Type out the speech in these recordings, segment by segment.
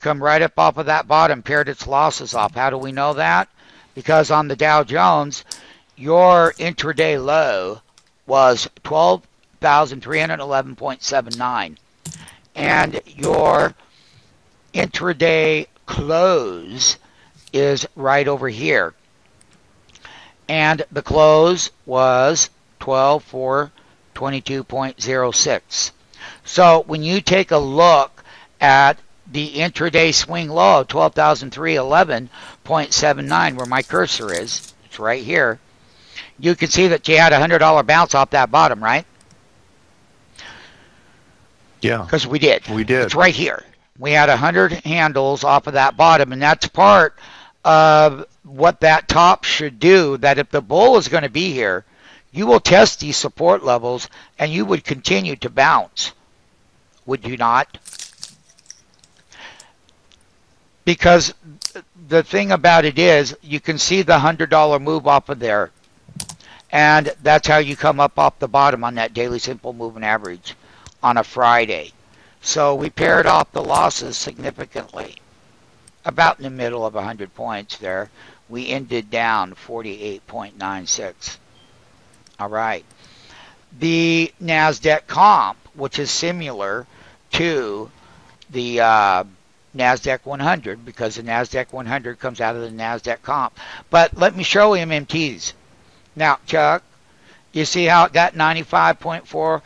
come right up off of that bottom, paired its losses off. How do we know that? Because on the Dow Jones, your intraday low was 12,311.79, and your intraday close is right over here. And the close was 12,422.06. So when you take a look at the intraday swing low of 12,311.79, where my cursor is, it's right here, you can see that you had a $100 bounce off that bottom, right? Yeah. Because we did. We did. It's right here. We had 100 handles off of that bottom, and that's part of what that top should do, that if the bull is going to be here, you will test these support levels, and you would continue to bounce. Would you not? Because the thing about it is, you can see the $100 move off of there. And that's how you come up off the bottom on that daily simple moving average on a Friday. So we paired off the losses significantly. About in the middle of 100 points there. We ended down 48.96. All right. The Nasdaq comp, which is similar to the Nasdaq 100, because the Nasdaq 100 comes out of the Nasdaq comp. But let me show MMTs. Now, Chuck, you see how it got 95.47%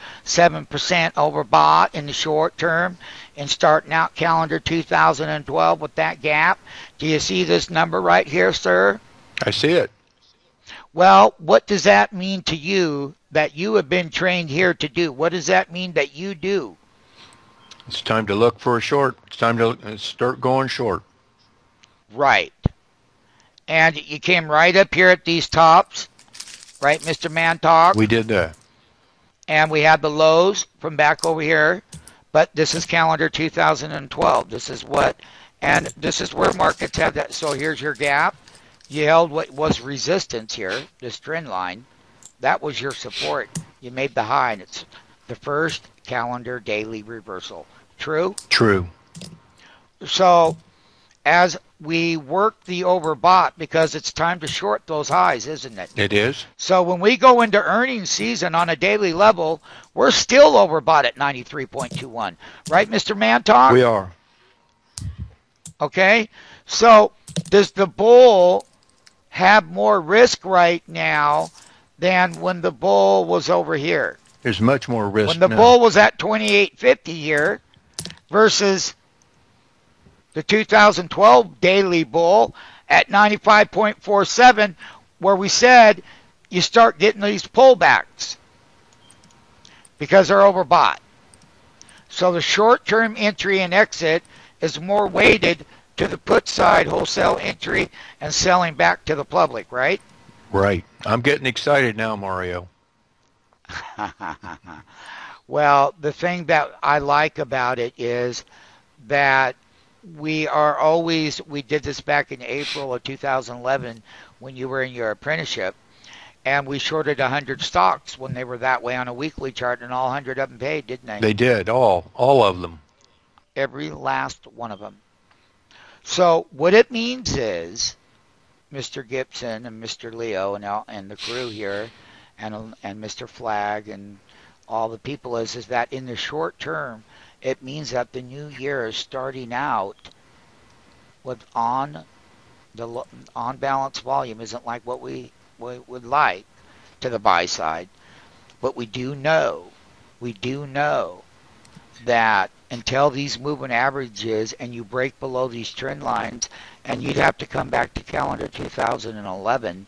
overbought in the short term and starting out calendar 2012 with that gap? Do you see this number right here, sir? I see it. Well, what does that mean to you that you have been trained here to do? What does that mean that you do? It's time to look for a short. It's time to start going short. Right. And you came right up here at these tops. Right, Mr. Mantalk? We did that. And we had the lows from back over here. But this is calendar 2012. This is what, and this is where markets have that. So here's your gap. You held what was resistance here, this trend line. That was your support. You made the high, and it's the first calendar daily reversal. True? True. So as we work the overbought, because it's time to short those highs, isn't it? It is. So when we go into earnings season on a daily level, we're still overbought at 93.21. Right, Mr. Mantalk? We are. Okay. So does the bull have more risk right now than when the bull was over here? There's much more risk when the now. bull was at 28.50 here versus the 2012 daily bull at 95.47, where we said you start getting these pullbacks because they're overbought. So the short-term entry and exit is more weighted to the put side, wholesale entry, and selling back to the public, right? Right. I'm getting excited now, Mario. Well, the thing that I like about it is that we are always, we did this back in April of 2011 when you were in your apprenticeship, and we shorted 100 stocks when they were that way on a weekly chart, and all 100 of them paid, didn't they? They did, all of them. Every last one of them. So what it means is, Mr. Gibson and Mr. Leo and the crew here, and Mr. Flagg and all the people is that in the short term, it means that the new year is starting out with on-balance volume isn't like what we would like to the buy side. But we do know that until these moving averages and you break below these trend lines, and you'd have to come back to calendar 2011,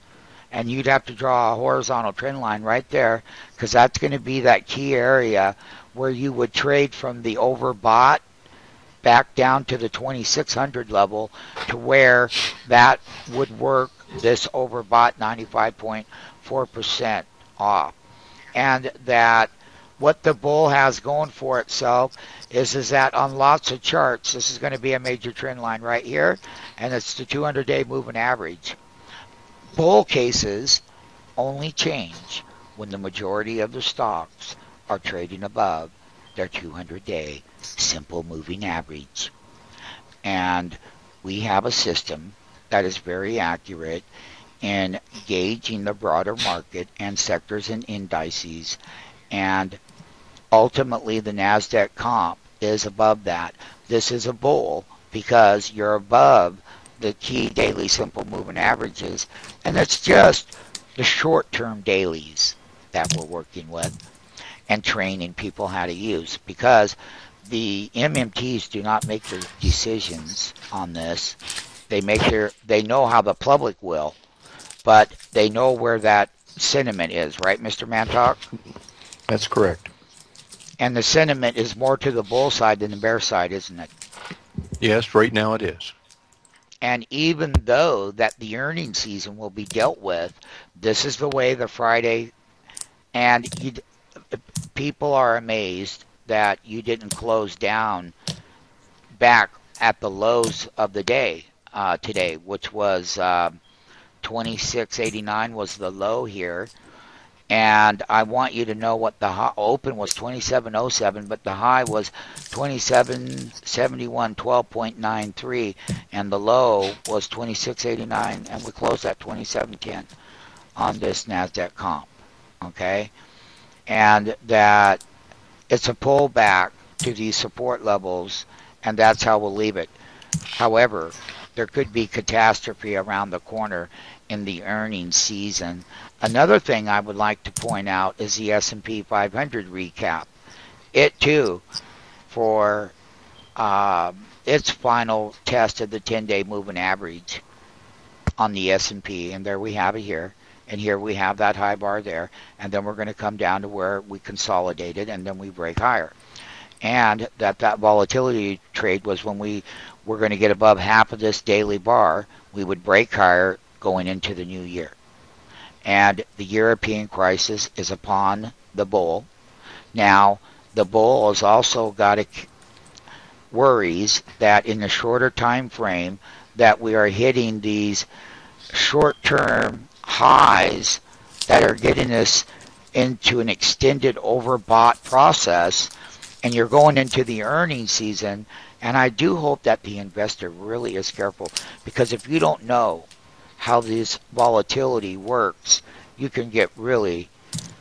and you'd have to draw a horizontal trend line right there, because that's going to be that key area where you would trade from the overbought back down to the 2600 level, to where that would work this overbought 95.4% off. And that what the bull has going for itself is that on lots of charts, this is going to be a major trend line right here, and it's the 200-day moving average. Bull cases only change when the majority of the stocks are trading above their 200-day simple moving average. And we have a system that is very accurate in gauging the broader market and sectors and indices. And ultimately, the Nasdaq comp is above that. This is a bull because you're above the key daily simple moving averages, and it's just the short-term dailies that we're working with and training people how to use, because the MMTs do not make their decisions on this. They know how the public will, but they know where that sentiment is, right, Mr. Mantalk? That's correct. And the sentiment is more to the bull side than the bear side, isn't it? Yes, right now it is. And even though that the earnings season will be dealt with, this is the way the Friday, and people are amazed that you didn't close down back at the lows of the day today, which was 26.89 was the low here. And I want you to know what the high open was, 27.07, but the high was 27.71, 12.93, and the low was 26.89, and we closed at 27.10 on this Nasdaq comp. Okay, and that it's a pullback to these support levels, and that's how we'll leave it. However, there could be catastrophe around the corner in the earnings season. Another thing I would like to point out is the S&P 500 recap. It too, for its final test of the 10-day moving average on the S&P, and there we have it here. And here we have that high bar there, and then we're going to come down to where we consolidated, and then we break higher. And that volatility trade was when we were going to get above half of this daily bar, we would break higher going into the new year. And the European crisis is upon the bull. Now, the bull has also got worries that in the shorter time frame that we are hitting these short-term highs that are getting us into an extended overbought process, and you're going into the earnings season. And I do hope that the investor really is careful, because if you don't know how this volatility works, you can get really,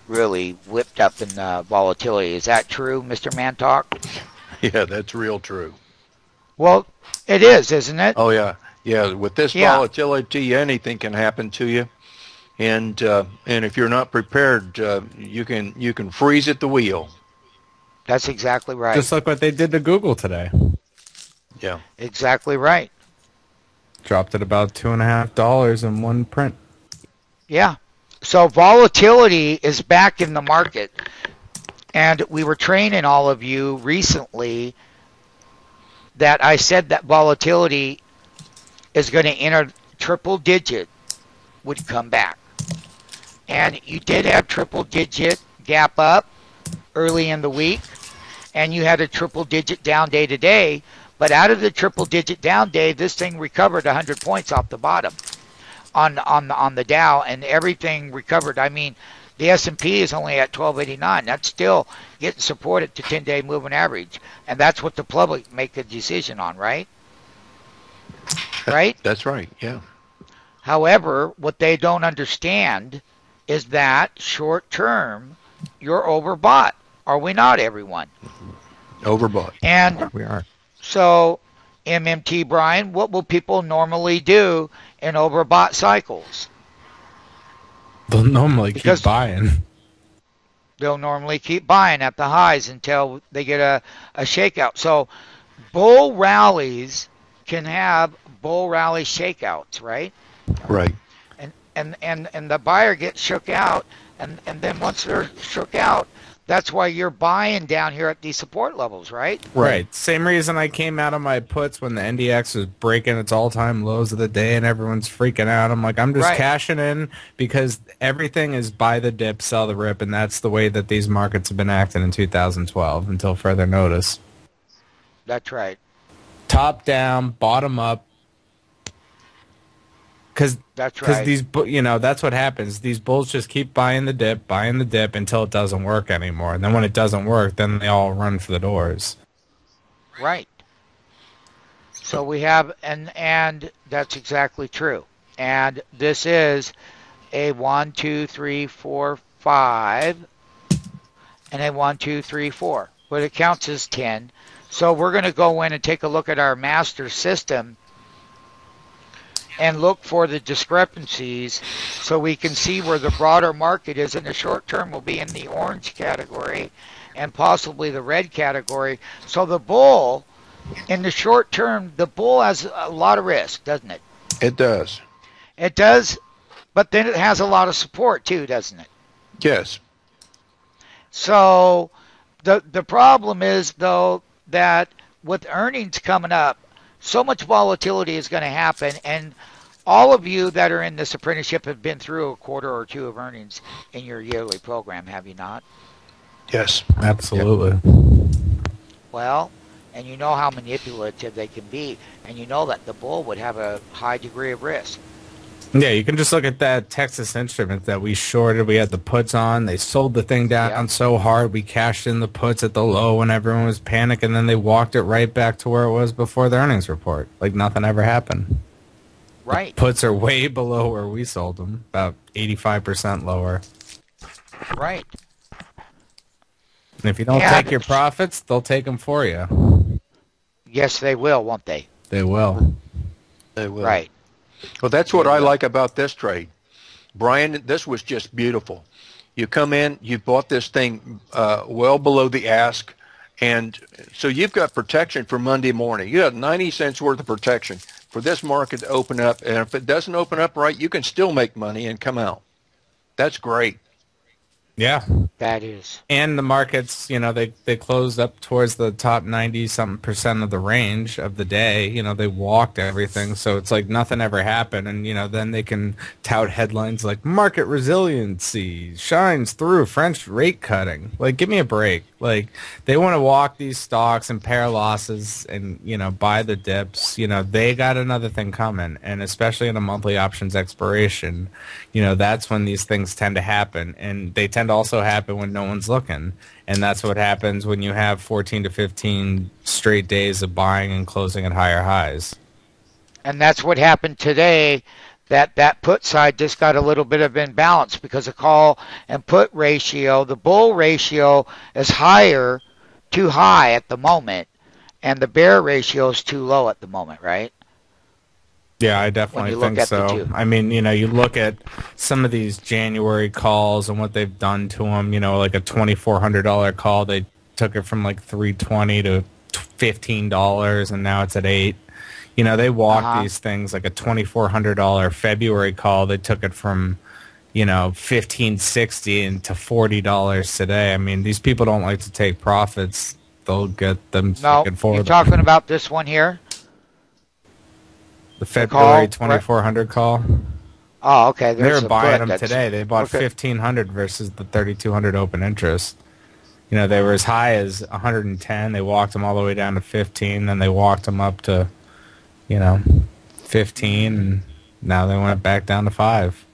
really whipped up in the volatility. Is that true, Mr. Mantalk? Yeah, that's real true. Well, it is, isn't it? Oh, yeah. Yeah, with this volatility, anything can happen to you. And if you're not prepared, you can freeze at the wheel. That's exactly right. Just like what they did to Google today. Yeah. Exactly right. Dropped at about $2.50 in one print. Yeah. So volatility is back in the market. And we were training all of you recently that I said that volatility is going to enter triple digit, would come back. And you did have triple digit gap up early in the week, and you had a triple digit down day today. But out of the triple digit down day, this thing recovered 100 points off the bottom on the Dow, and everything recovered. I mean, the S&P is only at 1289. That's still getting supported to 10-day moving average, and that's what the public make a decision on, right? Right? That's right. Yeah. However, what they don't understand is that short term, you're overbought. Are we not, everyone? Overbought. And We are. so, MMT Brian, what will people normally do in overbought cycles? They'll normally keep buying. They'll normally keep buying at the highs until they get a shakeout. So, bull rallies can have bull rally shakeouts, right? Right. And the buyer gets shook out, and then once they're shook out, that's why you're buying down here at these support levels, right? Right. Same reason I came out of my puts when the NDX was breaking its all-time lows of the day and everyone's freaking out. I'm like, I'm just cashing in because everything is buy the dip, sell the rip, and that's the way that these markets have been acting in 2012 until further notice. That's right. Top down, bottom up. Because these, that's what happens. These bulls just keep buying the dip until it doesn't work anymore. And then when it doesn't work, then they all run for the doors. Right. So we have, and that's exactly true. And this is a 1, 2, 3, 4, 5, and a 1, 2, 3, 4. But it counts as 10. So we're going to go in and take a look at our master system and look for the discrepancies so we can see where the broader market is. In the short term, will be in the orange category and possibly the red category. So the bull, in the short term, the bull has a lot of risk, doesn't it? It does. It does, but then it has a lot of support too, doesn't it? Yes. So the problem is, though, that with earnings coming up, so much volatility is going to happen, and all of you that are in this apprenticeship have been through a quarter or two of earnings in your yearly program, have you not? Yes. Absolutely. Well, and you know how manipulative they can be, and you know that the bull would have a high degree of risk. Yeah, you can just look at that Texas Instruments that we shorted. We had the puts on. They sold the thing down so hard. We cashed in the puts at the low when everyone was panicking, and then they walked it right back to where it was before the earnings report. Like nothing ever happened. Right. The puts are way below where we sold them, about 85% lower. Right. And if you don't take your profits, they'll take them for you. Yes, they will, won't they? They will. They will. Right. Well, that's what I like about this trade. Brian, this was just beautiful. You come in, you bought this thing well below the ask, and so you've got protection for Monday morning. You got 90 cents worth of protection for this market to open up, and if it doesn't open up right, you can still make money and come out. That's great. Yeah. That is. And the markets, you know, they closed up towards the top 90-something% of the range of the day. You know, they walked everything. So it's like nothing ever happened. And, you know, then they can tout headlines like market resiliency shines through French rate cutting. Like, give me a break. Like, they want to walk these stocks and pair losses and, you know, buy the dips. You know, they got another thing coming. And especially in a monthly options expiration, you know, that's when these things tend to happen. And they tend to also happen when no one's looking, and that's what happens when you have 14 to 15 straight days of buying and closing at higher highs. And that's what happened today, that put side just got a little bit of imbalance because the call and put ratio, the bull ratio is higher, too high at the moment, and the bear ratio is too low at the moment, right? Yeah, I definitely think so. I mean, you know, you look at some of these January calls and what they've done to them, you know, like a $2,400 call, they took it from like $320 to $15, and now it's at $8. You know, they walk these things like a $2,400 February call. They took it from, you know, $1,560 into $40 today. I mean, these people don't like to take profits. They'll get them forward. You're talking about this one here? The February 2,400 call. Oh, okay. They were buying them today. They bought 1,500 versus the 3,200 open interest. You know, they were as high as 110. They walked them all the way down to 15. Then they walked them up to, you know, 15. And now they went back down to 5.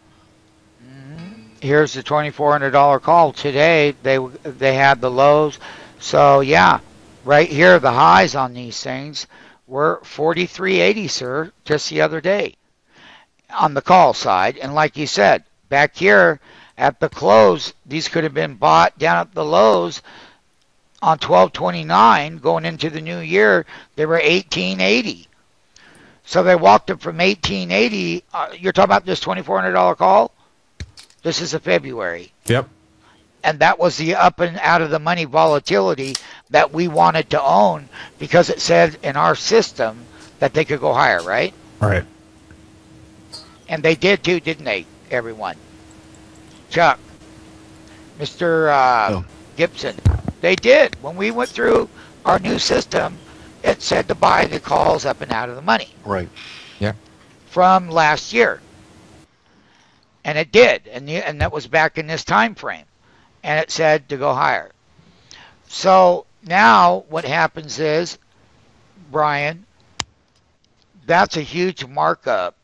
Here's the $2,400 call today. They had the lows. So, yeah, right here, the highs on these things were 43.80, sir, just the other day on the call side. And like you said, back here at the close, these could have been bought down at the lows on 12/29 going into the new year. They were 18.80. So they walked up from 18.80. You're talking about this $2,400 call? This is a February. Yep. And that was the up and out of the money volatility that we wanted to own because it said in our system that they could go higher, right? Right. And they did too, didn't they, everyone? Chuck, Mr. Gibson, they did. When we went through our new system, it said to buy the calls up and out of the money. Right. Yeah. From last year. And it did. And that was back in this time frame. And it said to go higher. So now what happens is, Brian, that's a huge markup.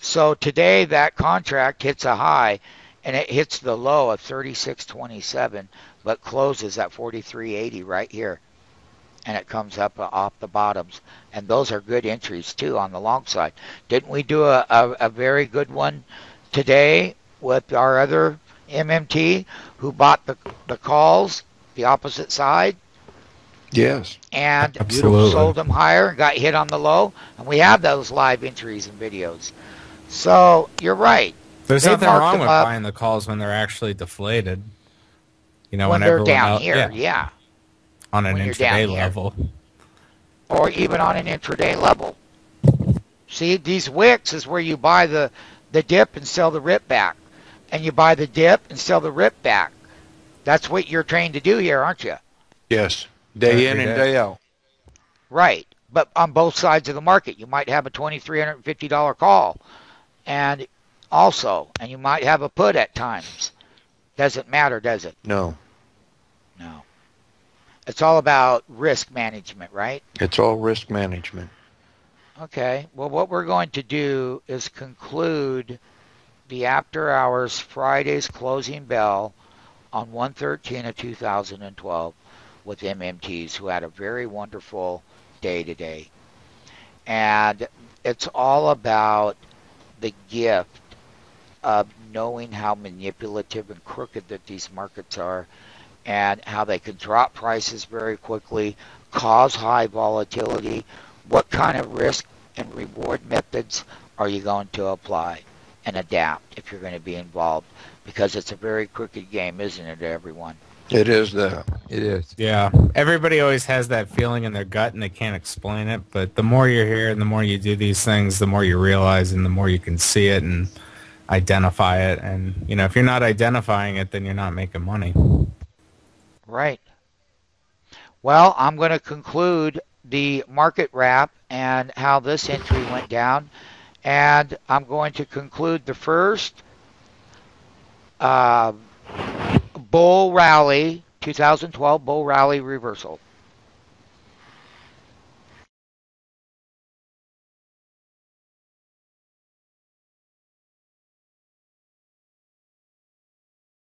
So today that contract hits a high and it hits the low of 36.27, but closes at 43.80 right here. and it comes up off the bottoms. And those are good entries, too, on the long side. Didn't we do a very good one today with our other MMT who bought the calls, the opposite side? Yes. And Absolutely. sold them higher and got hit on the low. And we have those live entries and videos. So you're right. There's They nothing marked wrong them with up buying the calls when they're actually deflated. You know, when when they're everyone down else, here, yeah. on an When you're down intraday here. level. Or even on an intraday level. See, these wicks is where you buy the dip and sell the rip back. And you buy the dip and sell the rip back. That's what you're trained to do here, aren't you? Yes. Day in and day out. Right. But on both sides of the market, you might have a $2,350 call. And you might have a put at times. Doesn't matter, does it? No. No. It's all about risk management, right? It's all risk management. Okay. Well, what we're going to do is conclude the after hours Friday's closing bell on 1/13 of 2012 with MMTs who had a very wonderful day today. And it's all about the gift of knowing how manipulative and crooked that these markets are and how they can drop prices very quickly, cause high volatility. What kind of risk and reward methods are you going to apply and adapt if you're going to be involved? Because it's a very crooked game, isn't it, everyone? It is that. It is. Yeah. Everybody always has that feeling in their gut and they can't explain it. But the more you're here and the more you do these things, the more you realize and the more you can see it and identify it. And, you know, if you're not identifying it, then you're not making money. Right. Well, I'm going to conclude the market wrap and how this entry went down. And I'm going to conclude the first bull rally, 2012 bull rally reversal.